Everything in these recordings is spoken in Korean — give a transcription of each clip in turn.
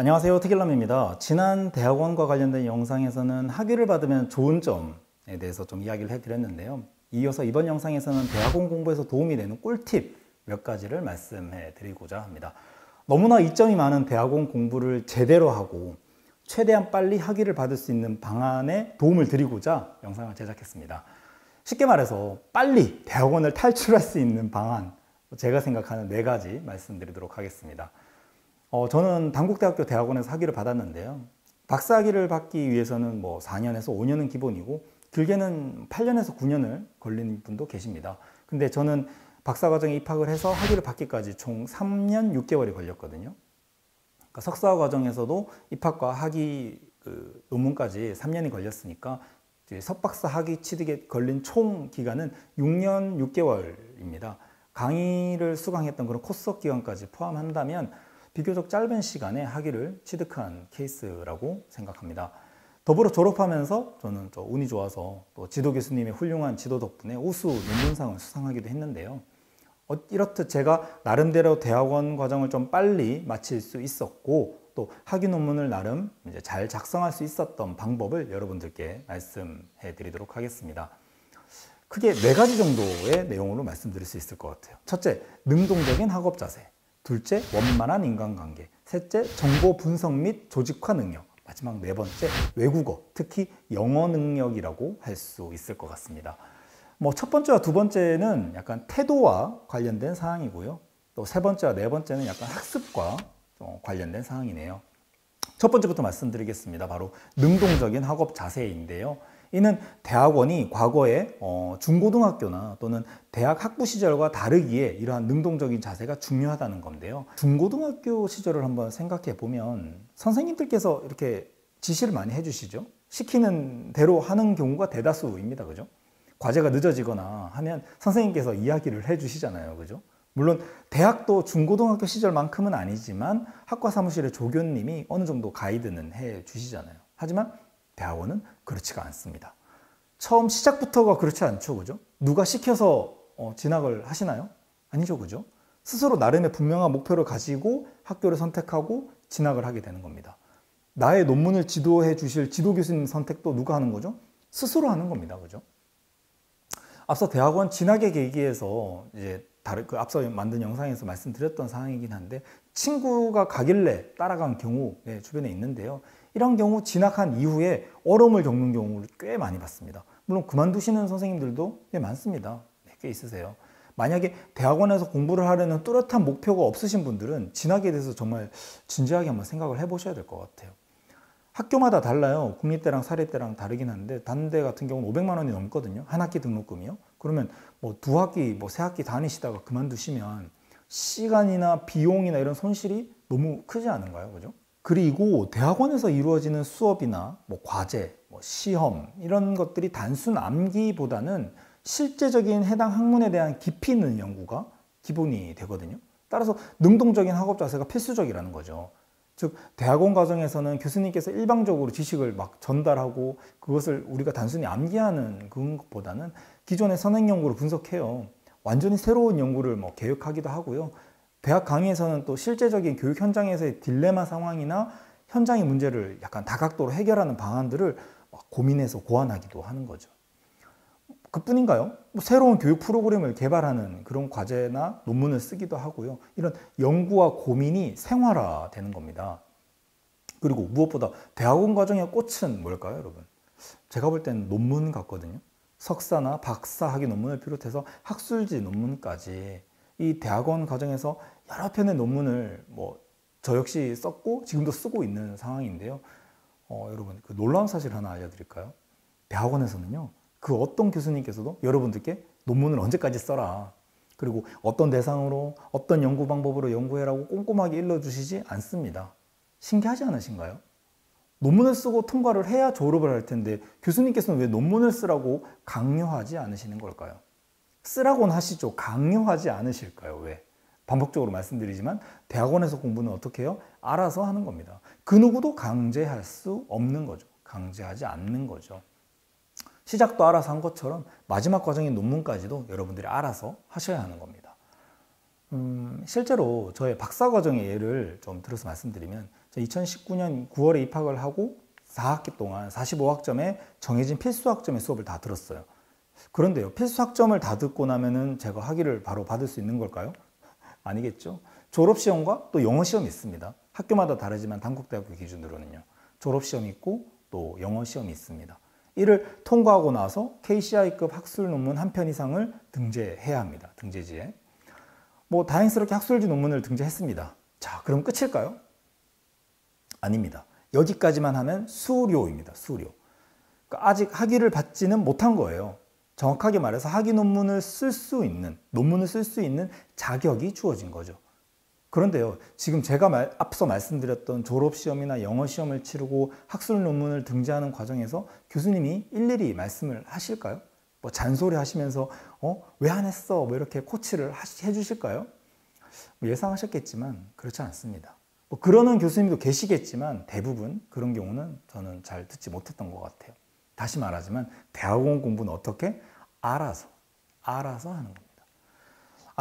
안녕하세요, 특일남입니다. 지난 대학원과 관련된 영상에서는 학위를 받으면 좋은 점에 대해서 좀 이야기를 해드렸는데요. 이어서 이번 영상에서는 대학원 공부에서 도움이 되는 꿀팁 몇 가지를 말씀해 드리고자 합니다. 너무나 이점이 많은 대학원 공부를 제대로 하고 최대한 빨리 학위를 받을 수 있는 방안에 도움을 드리고자 영상을 제작했습니다. 쉽게 말해서 빨리 대학원을 탈출할 수 있는 방안, 제가 생각하는 4가지 말씀드리도록 하겠습니다. 저는 단국대학교 대학원에서 학위를 받았는데요. 박사학위를 받기 위해서는 4년에서 5년은 기본이고 길게는 8년에서 9년을 걸리는 분도 계십니다. 근데 저는 박사과정에 입학을 해서 학위를 받기까지 총 3년 6개월이 걸렸거든요. 그러니까 석사 과정에서도 입학과 학위 논문까지 3년이 걸렸으니까 석박사 학위 취득에 걸린 총 기간은 6년 6개월입니다. 강의를 수강했던 그런 코스석 기간까지 포함한다면 비교적 짧은 시간에 학위를 취득한 케이스라고 생각합니다. 더불어 졸업하면서 저는 운이 좋아서 또 지도 교수님의 훌륭한 지도 덕분에 우수 논문상을 수상하기도 했는데요. 이렇듯 제가 나름대로 대학원 과정을 좀 빨리 마칠 수 있었고 또 학위 논문을 나름 이제 잘 작성할 수 있었던 방법을 여러분들께 말씀해 드리도록 하겠습니다. 크게 4가지 정도의 내용으로 말씀드릴 수 있을 것 같아요. 첫째, 능동적인 학업 자세. 둘째, 원만한 인간관계. 셋째, 정보 분석 및 조직화 능력. 마지막 4번째, 외국어, 특히 영어 능력이라고 할 수 있을 것 같습니다. 첫 번째와 두 번째는 약간 태도와 관련된 사항이고요. 또 세 번째와 네 번째는 약간 학습과 관련된 사항이네요. 첫 번째부터 말씀드리겠습니다. 바로 능동적인 학업 자세인데요. 이는 대학원이 과거에 중고등학교나 또는 대학 학부 시절과 다르기에 이러한 능동적인 자세가 중요하다는 건데요. 중고등학교 시절을 한번 생각해 보면 선생님들께서 이렇게 지시를 많이 해주시죠. 시키는 대로 하는 경우가 대다수입니다. 그죠? 과제가 늦어지거나 하면 선생님께서 이야기를 해주시잖아요. 그죠? 물론 대학도 중고등학교 시절만큼은 아니지만 학과 사무실의 조교님이 어느 정도 가이드는 해주시잖아요. 하지만 대학원은 그렇지가 않습니다. 처음 시작부터가 그렇지 않죠. 그죠? 누가 시켜서 진학을 하시나요? 아니죠. 그죠? 스스로 나름의 분명한 목표를 가지고 학교를 선택하고 진학을 하게 되는 겁니다. 나의 논문을 지도해 주실 지도 교수님 선택도 누가 하는 거죠? 스스로 하는 겁니다. 그죠? 앞서 대학원 진학의 계기에서 이제 앞서 만든 영상에서 말씀드렸던 사항이긴 한데 친구가 가길래 따라간 경우 주변에 있는데요. 이런 경우 진학한 이후에 어려움을 겪는 경우를 꽤 많이 봤습니다. 물론 그만두시는 선생님들도 꽤 많습니다. 꽤 있으세요. 만약에 대학원에서 공부를 하려는 뚜렷한 목표가 없으신 분들은 진학에 대해서 정말 진지하게 한번 생각을 해보셔야 될 것 같아요. 학교마다 달라요. 국립대랑 사립대랑 다르긴 한데 단대 같은 경우는 500만 원이 넘거든요. 한 학기 등록금이요. 그러면 2학기, 3학기 다니시다가 그만두시면 시간이나 비용이나 이런 손실이 너무 크지 않은가요? 그죠? 그리고 대학원에서 이루어지는 수업이나 과제, 시험 이런 것들이 단순 암기보다는 실제적인 해당 학문에 대한 깊이 있는 연구가 기본이 되거든요. 따라서 능동적인 학업 자세가 필수적이라는 거죠. 즉 대학원 과정에서는 교수님께서 일방적으로 지식을 막 전달하고 그것을 우리가 단순히 암기하는 것보다는 기존의 선행 연구를 분석해요. 완전히 새로운 연구를 계획하기도 하고요. 대학 강의에서는 또 실제적인 교육 현장에서의 딜레마 상황이나 현장의 문제를 약간 다각도로 해결하는 방안들을 고민해서 고안하기도 하는 거죠. 그뿐인가요? 새로운 교육 프로그램을 개발하는 그런 과제나 논문을 쓰기도 하고요. 이런 연구와 고민이 생활화되는 겁니다. 그리고 무엇보다 대학원 과정의 꽃은 뭘까요, 여러분? 제가 볼 때는 논문 같거든요. 석사나 박사 학위 논문을 비롯해서 학술지 논문까지 이 대학원 과정에서 여러 편의 논문을 저 역시 썼고 지금도 쓰고 있는 상황인데요. 여러분 그 놀라운 사실 하나 알려드릴까요? 대학원에서는요. 그 어떤 교수님께서도 여러분들께 논문을 언제까지 써라. 그리고 어떤 대상으로 어떤 연구 방법으로 연구해라고 꼼꼼하게 일러주시지 않습니다. 신기하지 않으신가요? 논문을 쓰고 통과를 해야 졸업을 할 텐데 교수님께서는 왜 논문을 쓰라고 강요하지 않으시는 걸까요? 쓰라고는 하시죠. 강요하지 않으실까요? 왜? 반복적으로 말씀드리지만 대학원에서 공부는 어떻게 해요? 알아서 하는 겁니다. 그 누구도 강제할 수 없는 거죠. 강제하지 않는 거죠. 시작도 알아서 한 것처럼 마지막 과정인 논문까지도 여러분들이 알아서 하셔야 하는 겁니다. 실제로 저의 박사과정의 예를 좀 들어서 말씀드리면 2019년 9월에 입학을 하고 4학기 동안 45학점에 정해진 필수학점의 수업을 다 들었어요. 그런데요, 필수학점을 다 듣고 나면은 제가 학위를 바로 받을 수 있는 걸까요? 아니겠죠. 졸업시험과 또 영어시험이 있습니다. 학교마다 다르지만 단국대학교 기준으로는요. 졸업시험이 있고 또 영어시험이 있습니다. 이를 통과하고 나서 KCI급 학술 논문 한 편 이상을 등재해야 합니다. 등재지에. 다행스럽게 학술지 논문을 등재했습니다. 자, 그럼 끝일까요? 아닙니다. 여기까지만 하면 수료입니다. 수료. 그러니까 아직 학위를 받지는 못한 거예요. 정확하게 말해서 학위 논문을 쓸 수 있는 자격이 주어진 거죠. 그런데요, 지금 제가 앞서 말씀드렸던 졸업시험이나 영어시험을 치르고 학술 논문을 등재하는 과정에서 교수님이 일일이 말씀을 하실까요? 잔소리 하시면서 왜 안 했어? 이렇게 코치를 해주실까요? 예상하셨겠지만 그렇지 않습니다. 그러는 교수님도 계시겠지만 대부분 그런 경우는 저는 잘 듣지 못했던 것 같아요. 다시 말하지만 대학원 공부는 어떻게? 알아서 하는 겁니다.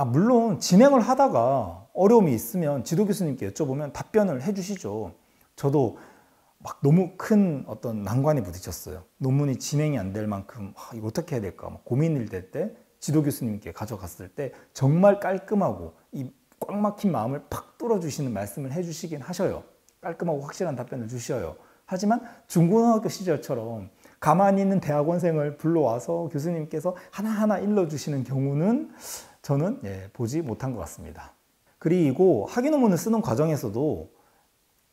물론 진행을 하다가 어려움이 있으면 지도 교수님께 여쭤보면 답변을 해주시죠. 저도 막 너무 큰 어떤 난관에 부딪혔어요. 논문이 진행이 안 될 만큼 이거 어떻게 해야 될까 고민일 때 지도 교수님께 가져갔을 때 정말 깔끔하고 이 꽉 막힌 마음을 팍 뚫어주시는 말씀을 해주시긴 하셔요. 깔끔하고 확실한 답변을 주셔요. 하지만 중고등학교 시절처럼 가만히 있는 대학원생을 불러와서 교수님께서 하나하나 일러주시는 경우는 저는 보지 못한 것 같습니다. 그리고 학위 논문을 쓰는 과정에서도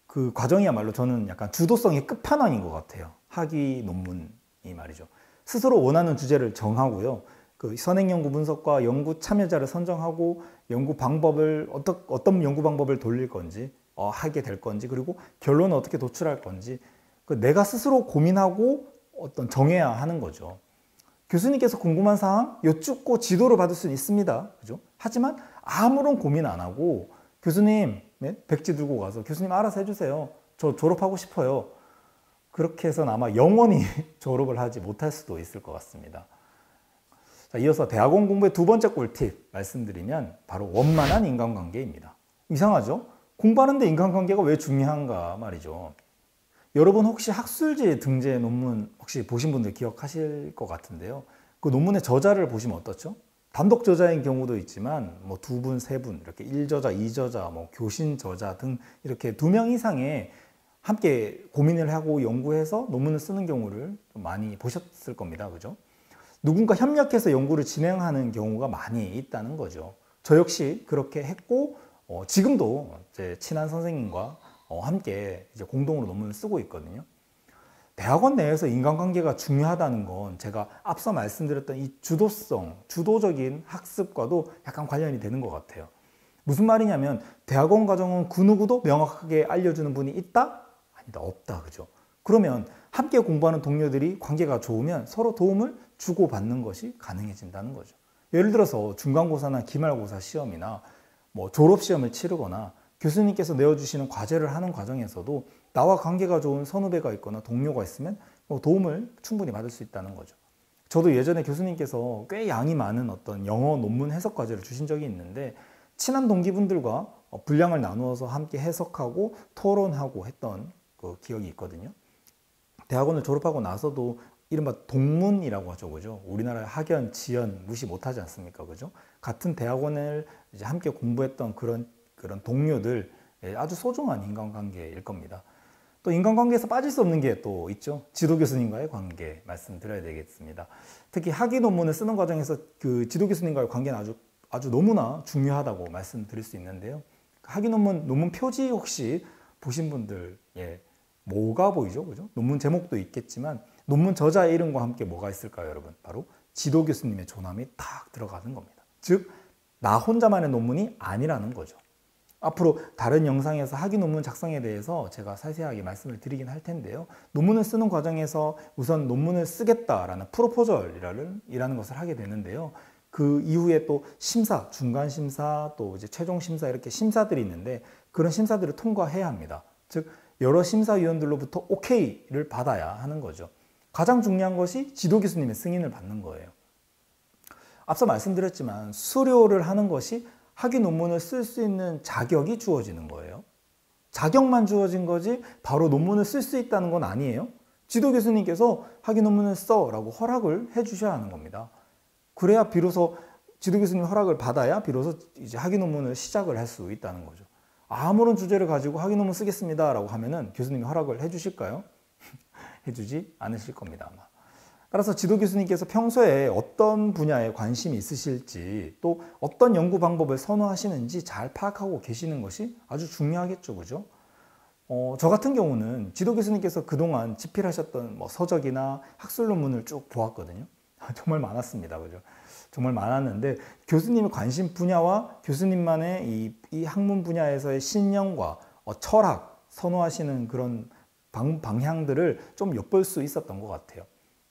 그 과정이야말로 저는 약간 주도성의 끝판왕인 것 같아요. 학위 논문이 말이죠. 스스로 원하는 주제를 정하고요. 그 선행 연구 분석과 연구 참여자를 선정하고 연구 방법을 어떤 연구 방법을 돌릴 건지 하게 될 건지 그리고 결론을 어떻게 도출할 건지 내가 스스로 고민하고 어떤 정해야 하는 거죠. 교수님께서 궁금한 사항 여쭙고 지도를 받을 수는 있습니다. 그죠? 하지만 아무런 고민 안 하고 교수님 백지 들고 가서 교수님 알아서 해주세요. 저 졸업하고 싶어요. 그렇게 해서는 아마 영원히 졸업을 하지 못할 수도 있을 것 같습니다. 자, 이어서 대학원 공부의 두 번째 꿀팁 말씀드리면 바로 원만한 인간관계입니다. 이상하죠? 공부하는데 인간관계가 왜 중요한가 말이죠. 여러분 혹시 학술지 등재 논문 혹시 보신 분들 기억하실 것 같은데요. 그 논문의 저자를 보시면 어떻죠? 단독 저자인 경우도 있지만 두 분, 세 분 이렇게 1저자, 2저자, 교신 저자 등 이렇게 2명 이상의 함께 고민을 하고 연구해서 논문을 쓰는 경우를 좀 많이 보셨을 겁니다. 그죠? 누군가 협력해서 연구를 진행하는 경우가 많이 있다는 거죠. 저 역시 그렇게 했고 지금도 제 친한 선생님과 함께 이제 공동으로 논문을 쓰고 있거든요. 대학원 내에서 인간관계가 중요하다는 건 제가 앞서 말씀드렸던 이 주도적인 학습과도 약간 관련이 되는 것 같아요. 무슨 말이냐면 대학원 과정은 그 누구도 명확하게 알려주는 분이 있다? 아니다, 없다. 그죠? 그러면 함께 공부하는 동료들이 관계가 좋으면 서로 도움을 주고받는 것이 가능해진다는 거죠. 예를 들어서 중간고사나 기말고사 시험이나 졸업시험을 치르거나 교수님께서 내어주시는 과제를 하는 과정에서도 나와 관계가 좋은 선후배가 있거나 동료가 있으면 도움을 충분히 받을 수 있다는 거죠. 저도 예전에 교수님께서 꽤 양이 많은 어떤 영어 논문 해석 과제를 주신 적이 있는데 친한 동기분들과 분량을 나누어서 함께 해석하고 토론하고 했던 그 기억이 있거든요. 대학원을 졸업하고 나서도 이른바 동문이라고 하죠. 그죠? 우리나라의 학연, 지연 무시 못하지 않습니까? 그죠? 같은 대학원을 이제 함께 공부했던 그런 동료들 아주 소중한 인간관계일 겁니다. 또 인간관계에서 빠질 수 없는 게 또 있죠. 지도 교수님과의 관계 말씀드려야 되겠습니다. 특히 학위 논문을 쓰는 과정에서 그 지도 교수님과의 관계는 아주 너무나 중요하다고 말씀드릴 수 있는데요. 학위 논문 표지 혹시 보신 분들 뭐가 보이죠? 그죠? 논문 제목도 있겠지만 논문 저자의 이름과 함께 뭐가 있을까요, 여러분? 바로 지도 교수님의 존함이 딱 들어가는 겁니다. 즉, 나 혼자만의 논문이 아니라는 거죠. 앞으로 다른 영상에서 학위 논문 작성에 대해서 제가 상세하게 말씀을 드리긴 할 텐데요. 논문을 쓰는 과정에서 우선 논문을 쓰겠다라는 프로포절이라는 것을 하게 되는데요. 그 이후에 또 심사, 중간 심사, 또 이제 최종 심사 이렇게 심사들이 있는데 그런 심사들을 통과해야 합니다. 즉, 여러 심사위원들로부터 오케이를 받아야 하는 거죠. 가장 중요한 것이 지도 교수님의 승인을 받는 거예요. 앞서 말씀드렸지만 수료를 하는 것이 학위 논문을 쓸 수 있는 자격이 주어지는 거예요. 자격만 주어진 거지 바로 논문을 쓸 수 있다는 건 아니에요. 지도 교수님께서 학위 논문을 써라고 허락을 해 주셔야 하는 겁니다. 그래야 비로소 지도 교수님 허락을 받아야 비로소 이제 학위 논문을 시작을 할 수 있다는 거죠. 아무런 주제를 가지고 학위 논문 쓰겠습니다라고 하면은 교수님이 허락을 해 주실까요? 해주지 않으실 겁니다, 아마. 따라서 지도 교수님께서 평소에 어떤 분야에 관심이 있으실지 또 어떤 연구 방법을 선호하시는지 잘 파악하고 계시는 것이 아주 중요하겠죠, 그죠? 저 같은 경우는 지도 교수님께서 그동안 집필하셨던 뭐 서적이나 학술 논문을 쭉 보았거든요. 정말 많았습니다, 그죠? 정말 많았는데 교수님의 관심 분야와 교수님만의 이 학문 분야에서의 신념과 철학, 선호하시는 그런 방향들을 좀 엿볼 수 있었던 것 같아요.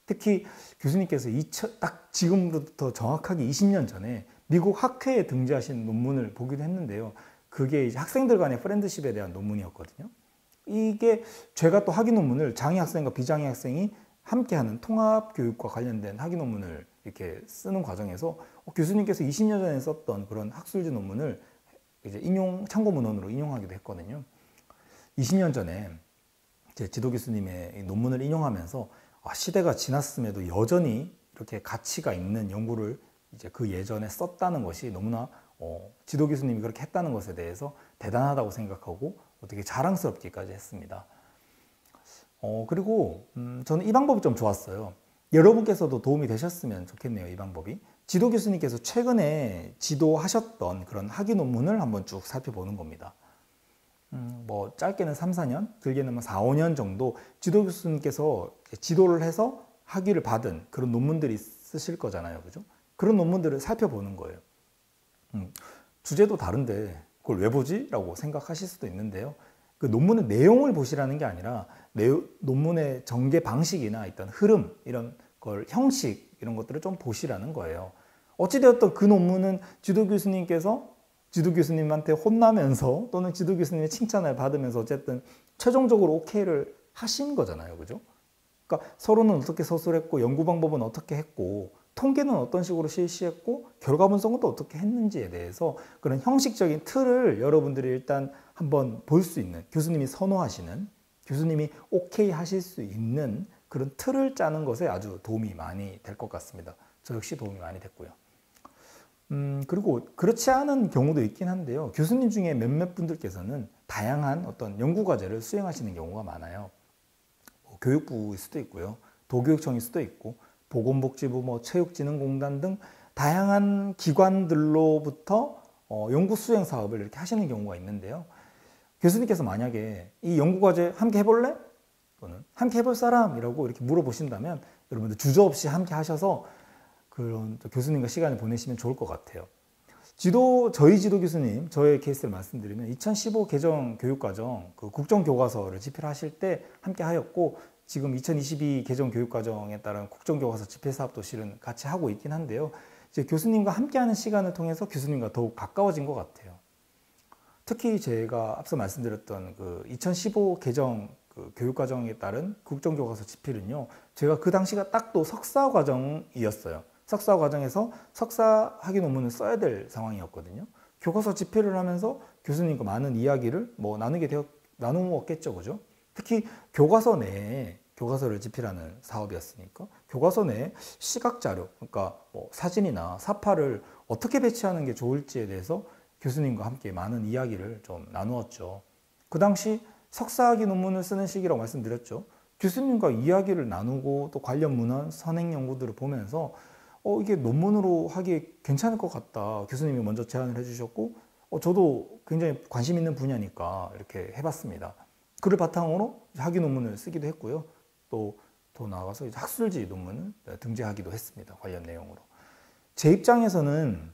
특히 교수님께서 딱 지금부터 정확하게 20년 전에 미국 학회에 등재하신 논문을 보기도 했는데요. 그게 이제 학생들 간의 프렌드십에 대한 논문이었거든요. 이게 제가 또 학위 논문을 장애 학생과 비장애 학생이 함께하는 통합교육과 관련된 학위 논문을 이렇게 쓰는 과정에서 교수님께서 20년 전에 썼던 그런 학술지 논문을 이제 참고 문헌으로 인용하기도 했거든요. 20년 전에 제 지도 교수님의 논문을 인용하면서 시대가 지났음에도 여전히 이렇게 가치가 있는 연구를 이제 그 예전에 썼다는 것이 너무나 지도 교수님이 그렇게 했다는 것에 대해서 대단하다고 생각하고 어떻게 자랑스럽기까지 했습니다. 그리고 저는 이 방법이 좀 좋았어요. 여러분께서도 도움이 되셨으면 좋겠네요, 이 방법이. 지도 교수님께서 최근에 지도하셨던 그런 학위 논문을 한번 쭉 살펴보는 겁니다. 뭐 짧게는 3, 4년, 길게는 뭐 4, 5년 정도 지도 교수님께서 지도를 해서 학위를 받은 그런 논문들이 있으실 거잖아요, 그죠? 그런 논문들을 살펴보는 거예요. 주제도 다른데 그걸 왜 보지? 라고 생각하실 수도 있는데요. 그 논문의 내용을 보시라는 게 아니라 논문의 전개 방식이나 어떤 흐름, 이런 걸 형식, 이런 것들을 좀 보시라는 거예요. 어찌되었든 그 논문은 지도 교수님께서 지도 교수님한테 혼나면서 또는 지도 교수님의 칭찬을 받으면서 어쨌든 최종적으로 오케이를 하신 거잖아요, 그죠? 그러니까 서론은 어떻게 서술했고 연구 방법은 어떻게 했고 통계는 어떤 식으로 실시했고 결과 분석은 또 어떻게 했는지에 대해서 그런 형식적인 틀을 여러분들이 일단 한번 볼 수 있는, 교수님이 선호하시는, 교수님이 오케이 하실 수 있는 그런 틀을 짜는 것에 아주 도움이 많이 될 것 같습니다. 저 역시 도움이 많이 됐고요. 그리고 그렇지 않은 경우도 있긴 한데요. 교수님 중에 몇몇 분들께서는 다양한 어떤 연구과제를 수행하시는 경우가 많아요. 교육부일 수도 있고요. 도교육청일 수도 있고, 보건복지부, 체육진흥공단 등 다양한 기관들로부터 연구 수행 사업을 이렇게 하시는 경우가 있는데요. 교수님께서 만약에 이 연구과제 함께 해볼래? 또는 함께 해볼 사람이라고 이렇게 물어보신다면 여러분들 주저없이 함께 하셔서 그런 교수님과 시간을 보내시면 좋을 것 같아요. 저희 지도 교수님, 저의 케이스를 말씀드리면 2015 개정 교육과정 그 국정교과서를 집필하실 때 함께 하였고, 지금 2022 개정 교육과정에 따른 국정교과서 집필사업도 실은 같이 하고 있긴 한데요. 이제 교수님과 함께하는 시간을 통해서 교수님과 더욱 가까워진 것 같아요. 특히 제가 앞서 말씀드렸던 그 2015 개정 그 교육과정에 따른 국정교과서 집필은요, 제가 그 당시가 딱 또 석사 과정이었어요. 석사 과정에서 석사 학위 논문을 써야 될 상황이었거든요. 교과서 집필을 하면서 교수님과 많은 이야기를 나누었겠죠, 그죠? 특히 교과서 내에 교과서를 집필하는 사업이었으니까 교과서 내에 시각 자료, 그러니까 사진이나 사파를 어떻게 배치하는 게 좋을지에 대해서 교수님과 함께 많은 이야기를 좀 나누었죠. 그 당시 석사학위 논문을 쓰는 시기라고 말씀드렸죠. 교수님과 이야기를 나누고 또 관련 문헌, 선행 연구들을 보면서 이게 논문으로 하기에 괜찮을 것 같다. 교수님이 먼저 제안을 해주셨고 저도 굉장히 관심 있는 분야니까 이렇게 해봤습니다. 그를 바탕으로 학위 논문을 쓰기도 했고요. 또 더 나아가서 학술지 논문을 등재하기도 했습니다. 관련 내용으로. 제 입장에서는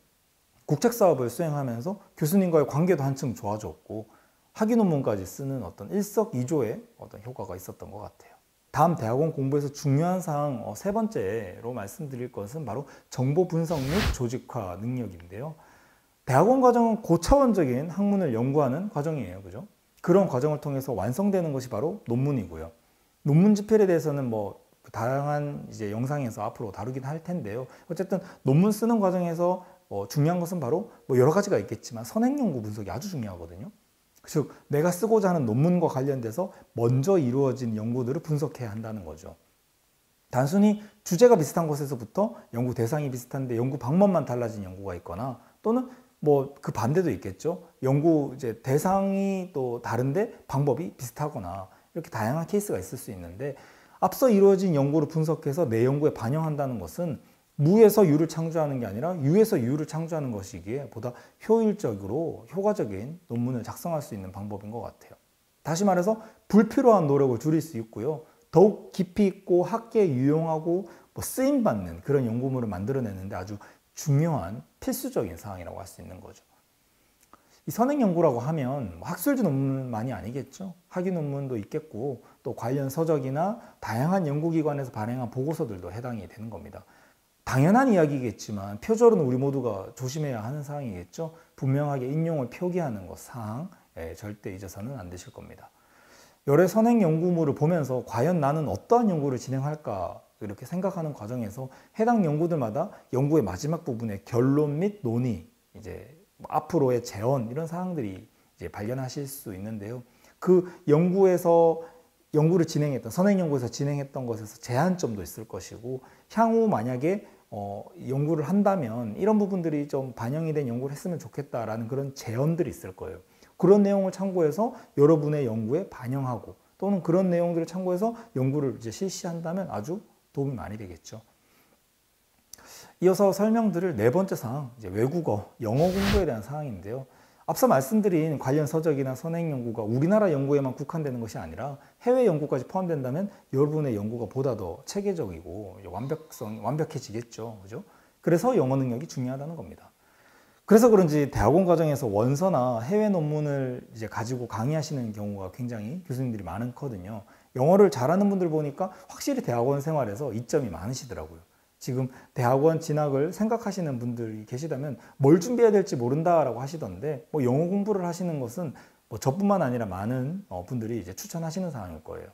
국책사업을 수행하면서 교수님과의 관계도 한층 좋아졌고 학위 논문까지 쓰는 어떤 일석이조의 어떤 효과가 있었던 것 같아요. 다음 대학원 공부에서 중요한 사항 세 번째로 말씀드릴 것은 바로 정보 분석 및 조직화 능력인데요. 대학원 과정은 고차원적인 학문을 연구하는 과정이에요, 그죠? 그런 과정을 통해서 완성되는 것이 바로 논문이고요. 논문 집필에 대해서는 다양한 이제 영상에서 앞으로 다루긴 할 텐데요. 어쨌든 논문 쓰는 과정에서 중요한 것은 바로 여러 가지가 있겠지만 선행 연구 분석이 아주 중요하거든요. 즉 내가 쓰고자 하는 논문과 관련돼서 먼저 이루어진 연구들을 분석해야 한다는 거죠. 단순히 주제가 비슷한 곳에서부터 연구 대상이 비슷한데 연구 방법만 달라진 연구가 있거나, 또는 뭐 그 반대도 있겠죠. 연구 이제 대상이 또 다른데 방법이 비슷하거나, 이렇게 다양한 케이스가 있을 수 있는데, 앞서 이루어진 연구를 분석해서 내 연구에 반영한다는 것은 무에서 유를 창조하는 게 아니라 유에서 유를 창조하는 것이기에 보다 효율적으로 효과적인 논문을 작성할 수 있는 방법인 것 같아요. 다시 말해서 불필요한 노력을 줄일 수 있고요. 더욱 깊이 있고 학계에 유용하고 쓰임받는 그런 연구물을 만들어내는데 아주 중요한 필수적인 사항이라고 할 수 있는 거죠. 이 선행 연구라고 하면 학술지 논문만이 아니겠죠. 학위 논문도 있겠고, 또 관련 서적이나 다양한 연구기관에서 발행한 보고서들도 해당이 되는 겁니다. 당연한 이야기겠지만 표절은 우리 모두가 조심해야 하는 사항이겠죠. 분명하게 인용을 표기하는 것 사항, 절대 잊어서는 안 되실 겁니다. 여러 선행 연구물을 보면서 과연 나는 어떠한 연구를 진행할까 이렇게 생각하는 과정에서 해당 연구들마다 연구의 마지막 부분에 결론 및 논의, 이제 앞으로의 재원, 이런 사항들이 이제 발견하실 수 있는데요. 그 연구를 진행했던, 선행 연구에서 진행했던 것에서 제한점도 있을 것이고, 향후 만약에 연구를 한다면 이런 부분들이 좀 반영이 된 연구를 했으면 좋겠다라는 그런 제언들이 있을 거예요. 그런 내용을 참고해서 여러분의 연구에 반영하고, 또는 그런 내용들을 참고해서 연구를 이제 실시한다면 아주 도움이 많이 되겠죠. 이어서 설명드릴 네 번째 사항, 이제 외국어, 영어 공부에 대한 사항인데요. 앞서 말씀드린 관련 서적이나 선행 연구가 우리나라 연구에만 국한되는 것이 아니라 해외 연구까지 포함된다면 여러분의 연구가 보다 더 체계적이고 완벽해지겠죠. 그죠? 그래서 영어 능력이 중요하다는 겁니다. 그래서 그런지 대학원 과정에서 원서나 해외 논문을 이제 가지고 강의하시는 경우가 굉장히 교수님들이 많거든요. 영어를 잘하는 분들 보니까 확실히 대학원 생활에서 이점이 많으시더라고요. 지금 대학원 진학을 생각하시는 분들이 계시다면 뭘 준비해야 될지 모른다라고 하시던데, 영어 공부를 하시는 것은 저뿐만 아니라 많은 분들이 이제 추천하시는 사항일 거예요.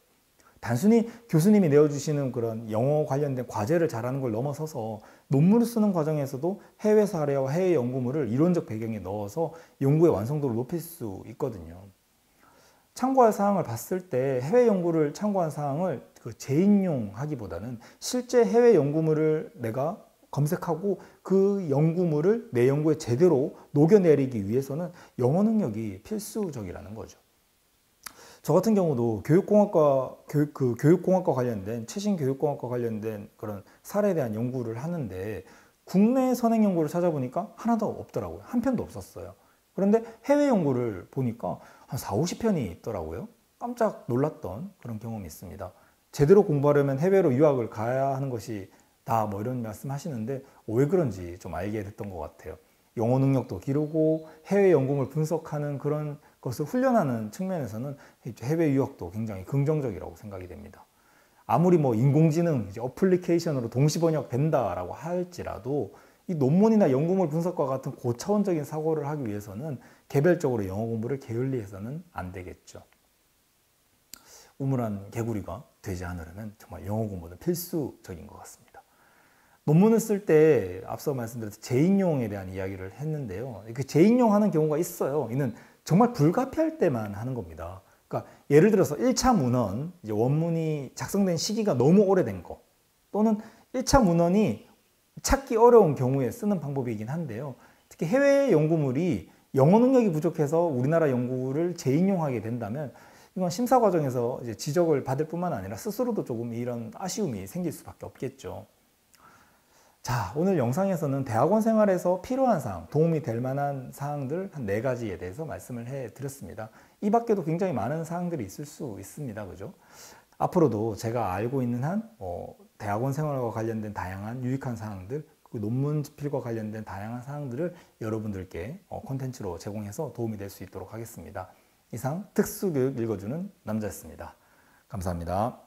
단순히 교수님이 내어주시는 그런 영어 관련된 과제를 잘하는 걸 넘어서서 논문을 쓰는 과정에서도 해외 사례와 해외 연구물을 이론적 배경에 넣어서 연구의 완성도를 높일 수 있거든요. 참고할 사항을 봤을 때 해외 연구를 참고한 사항을 재인용하기보다는 실제 해외 연구물을 내가 검색하고 그 연구물을 내 연구에 제대로 녹여내리기 위해서는 영어 능력이 필수적이라는 거죠. 저 같은 경우도 교육공학과 관련된, 최신 교육공학과 관련된 그런 사례에 대한 연구를 하는데 국내 선행 연구를 찾아보니까 하나도 없더라고요. 한 편도 없었어요. 그런데 해외 연구를 보니까 한 4, 50편이 있더라고요. 깜짝 놀랐던 그런 경험이 있습니다. 제대로 공부하려면 해외로 유학을 가야 하는 것이 다 이런 말씀 하시는데 왜 그런지 좀 알게 됐던 것 같아요. 영어 능력도 기르고 해외 연구물 분석하는 그런 것을 훈련하는 측면에서는 해외 유학도 굉장히 긍정적이라고 생각이 됩니다. 아무리 인공지능 이제 어플리케이션으로 동시 번역 된다라고 할지라도 이 논문이나 연구물 분석과 같은 고차원적인 사고를 하기 위해서는 개별적으로 영어 공부를 게을리해서는 안 되겠죠. 우물한 개구리가 되지 않으려면 정말 영어 공부는 필수적인 것 같습니다. 논문을 쓸 때 앞서 말씀드렸던 재인용에 대한 이야기를 했는데요. 그 재인용하는 경우가 있어요. 이는 정말 불가피할 때만 하는 겁니다. 그러니까 예를 들어서 1차 문헌, 이제 원문이 작성된 시기가 너무 오래된 거, 또는 1차 문헌이 찾기 어려운 경우에 쓰는 방법이긴 한데요. 특히 해외 연구물이 영어 능력이 부족해서 우리나라 연구를 재인용하게 된다면 이건 심사 과정에서 이제 지적을 받을 뿐만 아니라 스스로도 조금 이런 아쉬움이 생길 수밖에 없겠죠. 자, 오늘 영상에서는 대학원 생활에서 필요한 사항, 도움이 될 만한 사항들 한 4가지에 대해서 말씀을 해드렸습니다. 이 밖에도 굉장히 많은 사항들이 있을 수 있습니다. 그죠? 앞으로도 제가 알고 있는 한 대학원 생활과 관련된 다양한 유익한 사항들, 그 논문 집필과 관련된 다양한 사항들을 여러분들께 콘텐츠로 제공해서 도움이 될 수 있도록 하겠습니다. 이상 특수교육 읽어주는 남자였습니다. 감사합니다.